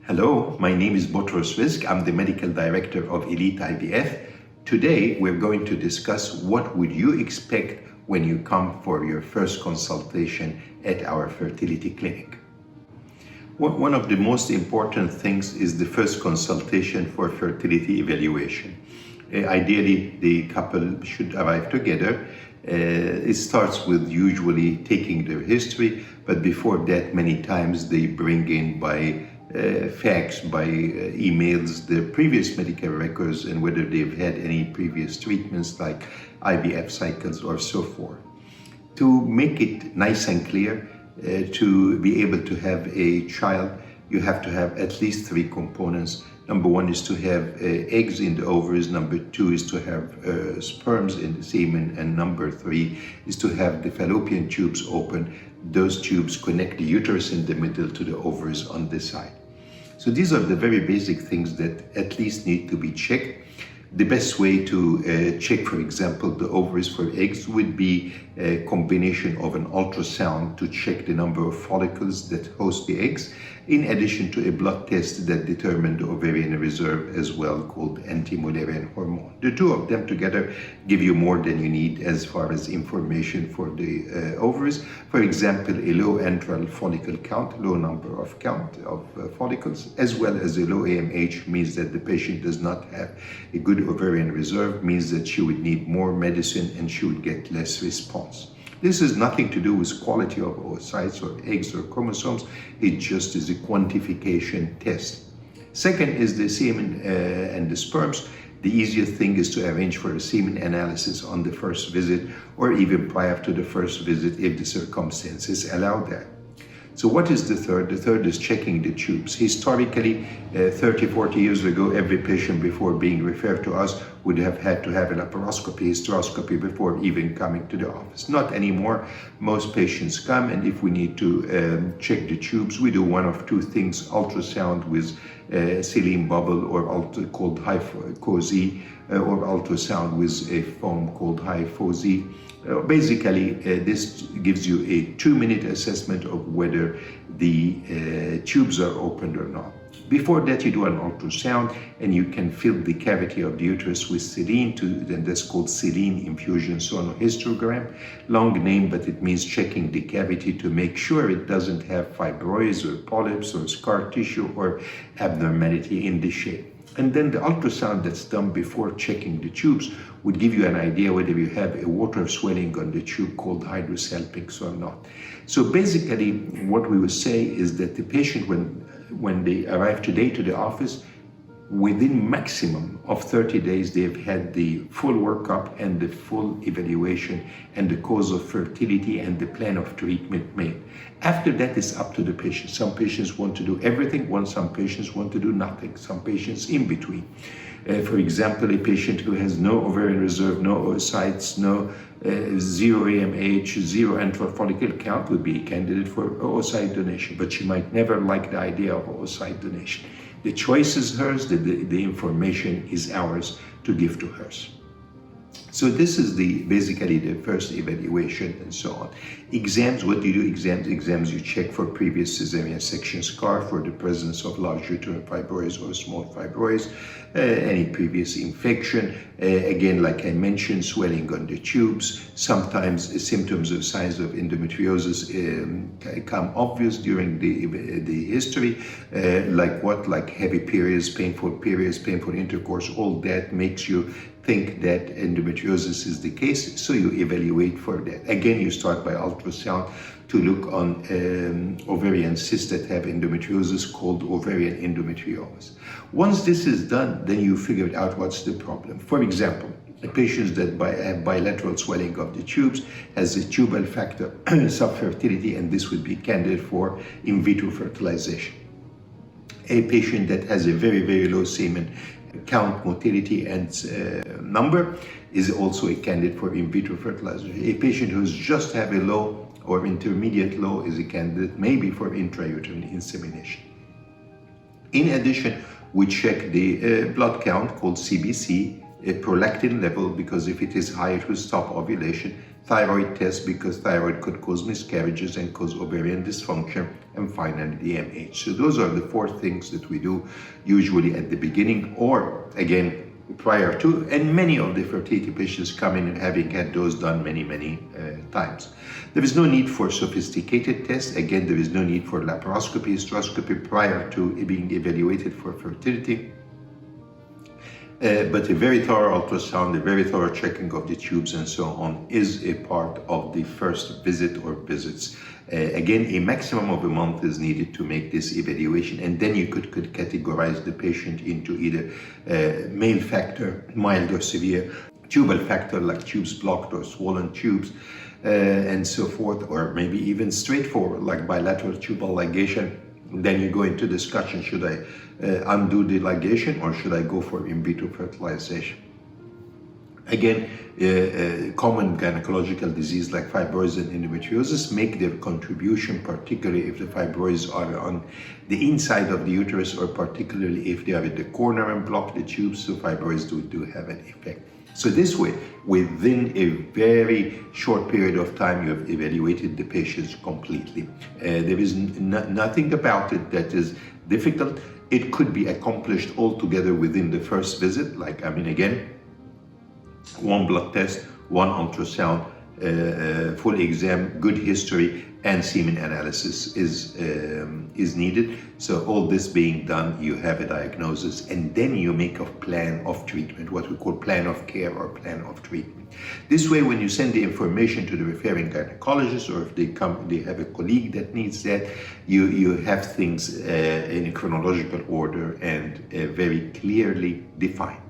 Hello, my name is Botros Rizk. I'm the medical director of Elite IVF. Today, we're going to discuss what would you expect when you come for your first consultation at our fertility clinic. One of the most important things is the first consultation for fertility evaluation. Ideally, the couple should arrive together. It starts with usually taking their history, but before that, many times they bring in by fax, by emails, their previous medical records and whether they've had any previous treatments like IVF cycles or so forth. To make it nice and clear, to be able to have a child, you have to have at least three components. Number one is to have eggs in the ovaries. Number two is to have sperms in the semen. And number three is to have the fallopian tubes open. Those tubes connect the uterus in the middle to the ovaries on this side. So these are the very basic things that at least need to be checked. The best way to check, for example, the ovaries for eggs would be a combination of an ultrasound to check the number of follicles that host the eggs, in addition to a blood test that determines the ovarian reserve as well, called anti-Mullerian hormone. The two of them together give you more than you need as far as information for the ovaries. For example, a low antral follicle count, low number of count of follicles, as well as a low AMH means that the patient does not have a good ovarian reserve, means that she would need more medicine and she would get less response. This has nothing to do with quality of oocytes or eggs or chromosomes. It just is a quantification test. Second is the semen and the sperms. The easiest thing is to arrange for a semen analysis on the first visit or even prior to the first visit if the circumstances allow that. So what is the third? The third is checking the tubes. Historically, 30, 40 years ago, every patient before being referred to us would have had to have a laparoscopy, hysteroscopy before even coming to the office. Not anymore. Most patients come, and if we need to check the tubes, we do one of two things: ultrasound with saline bubble called high-FOZ, or ultrasound with a foam called high-FOZ. Basically, this gives you a 2-minute assessment of whether the tubes are opened or not. Before that, you do an ultrasound and you can fill the cavity of the uterus with saline, and that's called saline infusion sonohysterogram. Long name, but it means checking the cavity to make sure it doesn't have fibroids or polyps or scar tissue or abnormality in the shape. And then the ultrasound that's done before checking the tubes would give you an idea whether you have a water swelling on the tube called hydrosalpinx or not. So basically, what we would say is that the patient, when they arrive today to the office, within maximum of 30 days, they've had the full workup and the full evaluation and the cause of fertility and the plan of treatment made. After that, it's up to the patient. Some patients want to do everything, while some patients want to do nothing. Some patients in between. For example, a patient who has no ovarian reserve, no oocytes, zero AMH, zero antral follicle count would be a candidate for oocyte donation, but she might never like the idea of oocyte donation. The choice is hers, the information is ours to give to hers. So this is basically the first evaluation and so on. Exams, what do you do? Exams you check for previous cesarean section scar, for the presence of large uterine fibroids or small fibroids, any previous infection. Again, like I mentioned, swelling on the tubes. Sometimes symptoms or signs of endometriosis come obvious during the history. Like what? Like heavy periods, painful intercourse. All that makes you think that endometriosis is the case, so you evaluate for that. Again, you start by ultrasound to look on ovarian cysts that have endometriosis, called ovarian endometriomas. Once this is done, then you figure out what's the problem. For example, a patient that have bilateral swelling of the tubes has a tubal factor subfertility, and this would be candidate for in vitro fertilization. A patient that has a very, very low semen count, motility, and number is also a candidate for in vitro fertilization. A patient who's just have a low or intermediate low is a candidate maybe for intrauterine insemination. In addition, we check the blood count called CBC, a prolactin level, because if it is high, it will stop ovulation. thyroid test because thyroid could cause miscarriages and cause ovarian dysfunction, and finally the MH. So those are the 4 things that we do usually at the beginning, or again prior to, and many of the fertility patients come in having had those done many times. There is no need for sophisticated tests. Again, there is no need for laparoscopy, hysteroscopy prior to being evaluated for fertility. But a very thorough ultrasound, a very thorough checking of the tubes and so on is a part of the first visit or visits. Again, a maximum of a month is needed to make this evaluation, and then you could categorize the patient into either male factor, mild or severe, tubal factor like tubes blocked or swollen tubes, and so forth, or maybe even straightforward like bilateral tubal ligation. Then you go into discussion, should I undo the ligation or should I go for in vitro fertilization? Again, common gynecological disease like fibroids and endometriosis make their contribution, particularly if the fibroids are on the inside of the uterus, or particularly if they are in the corner and block the tubes, so fibroids do have an effect. So this way, within a very short period of time, you have evaluated the patients completely. There is nothing about it that is difficult. It could be accomplished altogether within the first visit, like, again, 1 blood test, 1 ultrasound, full exam, good history, and semen analysis is needed. So all this being done, you have a diagnosis, and then you make a plan of treatment, what we call plan of care or plan of treatment. This way, when you send the information to the referring gynecologist, or if they have a colleague that needs that, you have things in a chronological order and very clearly defined.